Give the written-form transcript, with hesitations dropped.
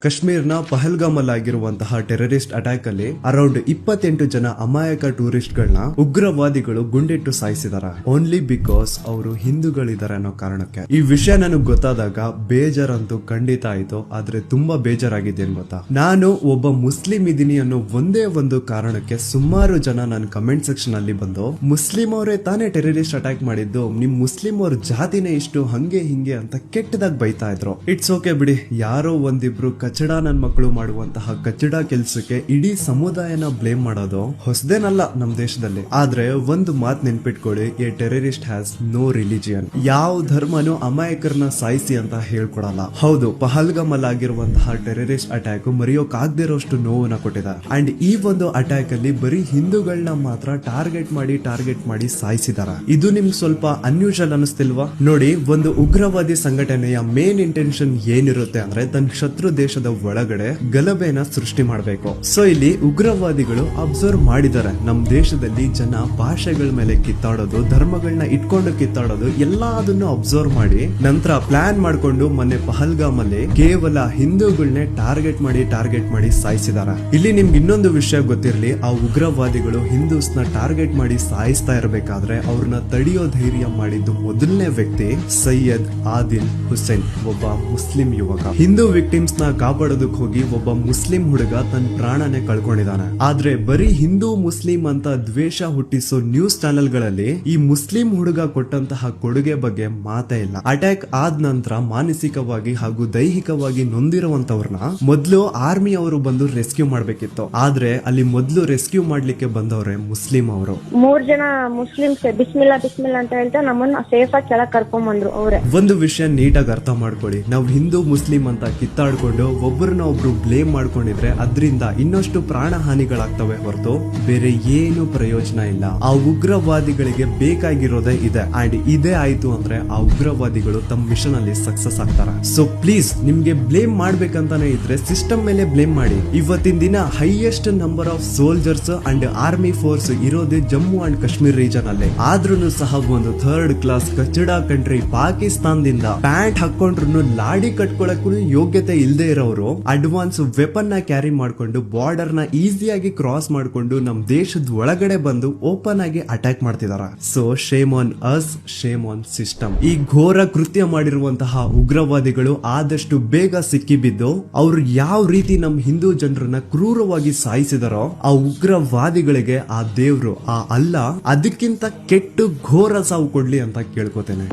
ಕಾಶ್ಮೀರ್ನ ಪಹಲ್ಗಾಮ್ ಆಗಿರುವಂತಹ terrorist attack ಅಲ್ಲಿ around 28 ಜನ ಅಮಾಯಕ ಟೂರಿಸ್ಟ್ ಗಳನ್ನ ಉಗ್ರವಾದಿಗಳು ಗುಂಡಿಟ್ಟು ಸಾಯಿಸಿದಾರ ಓನ್ಲಿ ಬಿಕಾಸ್ ಅವರು ಹಿಂದೂಗಳಿದ್ದಾರೆ ಅನ್ನೋ ಕಾರಣಕ್ಕೆ. ಈ ವಿಷಯ ನನಗೆ ಗೊತ್ತಾದಾಗ ಬೇಜಾರಂತೂ ಖಂಡಿತ ಆಯ್ತು, ಆದ್ರೆ ತುಂಬಾ ಬೇಜಾರಾಗಿದ್ದೇನೆ ಗೊತ್ತಾ. ನಾನು ಒಬ್ಬ ಮುಸ್ಲಿಂ ಇದೀನಿ ಅನ್ನೋ ಒಂದೇ ಒಂದು ಕಾರಣಕ್ಕೆ ಸುಮಾರು ಜನ ನನ್ನ ಕಮೆಂಟ್ ಸೆಕ್ಷನ್ ಅಲ್ಲಿ ಬಂದು ಮುಸ್ಲಿಂ ಅವರೇ ತಾನೇ ಟೆರರಿಸ್ಟ್ ಅಟ್ಯಾಕ್ ಮಾಡಿದ್ದು, ನಿಮ್ ಮುಸ್ಲಿಂ ಅವ್ರ ಜಾತಿನೇ ಇಷ್ಟು ಹಂಗೆ ಹಿಂಗೆ ಅಂತ ಕೆಟ್ಟದಾಗ ಬೈತಾ ಇದ್ರು. ಇಟ್ಸ್ ಓಕೆ ಬಿಡಿ, ಯಾರೋ ಒಂದಿಬ್ರು ಕಚಡ ನನ್ ಮಕ್ಕಳು ಮಾಡುವಂತಹ ಕಚಡ ಕೆಲ್ಸಕ್ಕೆ ಇಡೀ ಸಮುದಾಯನ ಬ್ಲೇಮ್ ಮಾಡೋದು ಹೊಸದೇನಲ್ಲ ನಮ್ ದೇಶದಲ್ಲಿ. ಆದ್ರೆ ಒಂದು ಮಾತ್ ನೆನ್ಪಿಟ್ಕೊಳ್ಳಿ, a terrorist has no religion. ಯಾವ ಧರ್ಮನೂ ಅಮಾಯಕರನ್ನ ಸಾಯಿಸಿ ಅಂತ ಹೇಳ್ಕೊಡಲ್ಲ. ಹೌದು, ಪಹಲ್ಗಾಮ್ ಆಗಿರುವಂತಹ ಟೆರರಿಸ್ಟ್ ಅಟ್ಯಾಕ್ ಮರೆಯೋಕ್ ಆಗದಿರೋಷ್ಟು ನೋವನ್ನ ಕೊಟ್ಟಿದೆ. ಅಂಡ್ ಈ ಒಂದು ಅಟ್ಯಾಕ್ ಅಲ್ಲಿ ಬರೀ ಹಿಂದೂಗಳನ್ನ ಮಾತ್ರ ಟಾರ್ಗೆಟ್ ಮಾಡಿ ಸಾಯಿಸಿದಾರ. ಇದು ನಿಮ್ಗೆ ಸ್ವಲ್ಪ ಅನ್ಯೂಶಲ್ ಅನಿಸ್ತಿಲ್ವಾ? ನೋಡಿ, ಒಂದು ಉಗ್ರವಾದಿ ಸಂಘಟನೆಯ ಮೇನ್ ಇಂಟೆನ್ಷನ್ ಏನಿರುತ್ತೆ ಅಂದ್ರೆ ತನ್ನ ಶತ್ರು ದೇಶದ ಒಳಗಡೆ ಗಲಭೆನ ಸೃಷ್ಟಿ ಮಾಡಬೇಕು. ಸೊ ಇಲ್ಲಿ ಉಗ್ರವಾದಿಗಳು ಅಬ್ಸರ್ವ್ ಮಾಡಿದ್ದಾರೆ, ನಮ್ ದೇಶದಲ್ಲಿ ಜನ ಭಾಷೆಗಳ ಮೇಲೆ ಕಿತ್ತಾಡೋದು, ಧರ್ಮಗಳನ್ನ ಇಟ್ಕೊಂಡು ಕಿತ್ತಾಡೋದು ಎಲ್ಲದನ್ನು ಅಬ್ಸರ್ವ್ ಮಾಡಿ ನಂತರ ಪ್ಲಾನ್ ಮಾಡ್ಕೊಂಡು ಮೊನ್ನೆ ಪಹಲ್ಗಾಮ್ ಅಲ್ಲಿ ಕೇವಲ ಹಿಂದೂಗಳನ್ನೇ ಟಾರ್ಗೆಟ್ ಮಾಡಿ ಸಾಯಿಸಿದಾರ. ಇಲ್ಲಿ ನಿಮ್ಗೆ ಇನ್ನೊಂದು ವಿಷಯ ಗೊತ್ತಿರ್ಲಿ, ಆ ಉಗ್ರವಾದಿಗಳು ಹಿಂದೂಸ್ನ ಟಾರ್ಗೆಟ್ ಮಾಡಿ ಸಾಯಿಸ್ತಾ ಇರಬೇಕಾದ್ರೆ ಅವ್ರನ್ನ ತಡೆಯೋ ಧೈರ್ಯ ಮಾಡಿದ್ದು ಮೊದಲನೇ ವ್ಯಕ್ತಿ ಸೈಯದ್ ಆದಿಲ್ ಹುಸೇನ್, ಒಬ್ಬ ಮುಸ್ಲಿಂ ಯುವಕ. ಹಿಂದೂ ವಿಕ್ಟಿಮ್ಸ್ ನ ಕಾಪಾಡೋದಕ್ಕೆ ಹೋಗಿ ಒಬ್ಬ ಮುಸ್ಲಿಂ ಹುಡುಗ ತನ್ನ ಪ್ರಾಣನೇ ಕಳ್ಕೊಂಡಿದ್ದಾನೆ. ಆದ್ರೆ ಬರೀ ಹಿಂದೂ ಮುಸ್ಲಿಂ ಅಂತ ದ್ವೇಷ ಹುಟ್ಟಿಸೋ ನ್ಯೂಸ್ ಚಾನೆಲ್ ಗಳಲ್ಲಿ ಈ ಮುಸ್ಲಿಂ ಹುಡುಗ ಕೊಟ್ಟಂತಹ ಕೊಡುಗೆ ಬಗ್ಗೆ ಮಾತೇ ಇಲ್ಲ. ಅಟ್ಯಾಕ್ ಆದ ನಂತರ ಮಾನಸಿಕವಾಗಿ ಹಾಗೂ ದೈಹಿಕವಾಗಿ ನೊಂದಿರುವಂತವ್ರನ್ನ ಮೊದಲು ಆರ್ಮಿ ಅವರು ಬಂದು ರೆಸ್ಕ್ಯೂ ಮಾಡ್ಬೇಕಿತ್ತು. ಆದ್ರೆ ಅಲ್ಲಿ ಮೊದಲು ರೆಸ್ಕ್ಯೂ ಮಾಡ್ಲಿಕ್ಕೆ ಬಂದವ್ರೆ ಮುಸ್ಲಿಂ ಅವರು. 3 ಜನ ಮುಸ್ಲಿಮ್ಸ್ ಬಿಸ್ಮಿಲ್ಲಾ ಅಂತ ಹೇಳ್ತಾ ನಮ್ಮನ್ನ ಸೇಫ್ ಆಗಿ ಕೆಳಗೆ ಕರ್ಕೊಂಡ್ ಬಂದ್ರು ಅವರೇ. ಒಂದು ವಿಷಯ ನೀಟಾಗಿ ಅರ್ಥ ಮಾಡ್ಕೊಳ್ಳಿ, ನಾವು ಹಿಂದೂ ಮುಸ್ಲಿಂ ಅಂತ ಕಿತ್ತಾಡ್ಕೊಂಡು ಒಬ್ಬರನ್ನ ಒಬ್ರು ಬ್ಲೇಮ್ ಮಾಡ್ಕೊಂಡಿದ್ರೆ ಅದರಿಂದ ಇನ್ನಷ್ಟು ಪ್ರಾಣ ಹಾನಿಗಳಾಗ್ತವೆ ಹೊರತು ಬೇರೆ ಏನು ಪ್ರಯೋಜನ ಇಲ್ಲ. ಆ ಉಗ್ರವಾದಿಗಳಿಗೆ ಬೇಕಾಗಿರೋದೇ ಇದೆ. ಅಂಡ್ ಇದೇ ಆಯ್ತು ಅಂದ್ರೆ ಆ ಉಗ್ರವಾದಿಗಳು ತಮ್ಮ ಮಿಷನ್ ಅಲ್ಲಿ ಸಕ್ಸಸ್ ಆಗ್ತಾರೆ. ಸೊ ಪ್ಲೀಸ್, ನಿಮ್ಗೆ ಬ್ಲೇಮ್ ಮಾಡ್ಬೇಕಂತಾನೆ ಇದ್ರೆ ಸಿಸ್ಟಮ್ ಮೇಲೆ ಬ್ಲೇಮ್ ಮಾಡಿ. ಇವತ್ತಿನ ದಿನ highest number of soldiers and army force ಇರೋದೇ ಜಮ್ಮು ಅಂಡ್ ಕಾಶ್ಮೀರ್ ರೀಜನ್ ಅಲ್ಲಿ. ಆದ್ರೂ ಸಹ ಒಂದು ಥರ್ಡ್ ಕ್ಲಾಸ್ ಕಚಡ ಕಂಟ್ರಿ ಪಾಕಿಸ್ತಾನದಿಂದ ಪ್ಯಾಂಟ್ ಹಾಕೊಂಡ್ರು ಲಾಡಿ ಕಟ್ಕೊಳಕ್ಕೂ ಯೋಗ್ಯತೆ ಇಲ್ಲದೆ ಇರೋರು ಅಡ್ವಾನ್ಸ್ ವೆಪನ್ ನ ಕ್ಯಾರಿ ಮಾಡ್ಕೊಂಡು ಬಾರ್ಡರ್ ನ ಈಸಿಯಾಗಿ ಕ್ರಾಸ್ ಮಾಡ್ಕೊಂಡು ನಮ್ ದೇಶದ ಒಳಗಡೆ ಬಂದು ಓಪನ್ ಆಗಿ ಅಟ್ಯಾಕ್ ಮಾಡ್ತಿದಾರ. So shame on us, shame on system. ಈ ಘೋರ ಕೃತ್ಯ ಮಾಡಿರುವಂತಹ ಉಗ್ರವಾದಿಗಳು ಆದಷ್ಟು ಬೇಗ ಸಿಕ್ಕಿಬಿದ್ದು ಅವ್ರು ಯಾವ ರೀತಿ ನಮ್ ಹಿಂದೂ ಜನರನ್ನ ಕ್ರೂರವಾಗಿ ಸಾಯಿಸಿದಾರೋ ಆ ಉಗ್ರವಾದಿಗಳಿಗೆ ಆ ದೇವ್ರು, ಆ ಅಲ್ಲ ಅದಕ್ಕಿಂತ ಕೆಟ್ಟು ಘೋರ ಸಾವು ಕೊಡ್ಲಿ ಅಂತ ಕೇಳ್ಕೊತೇನೆ.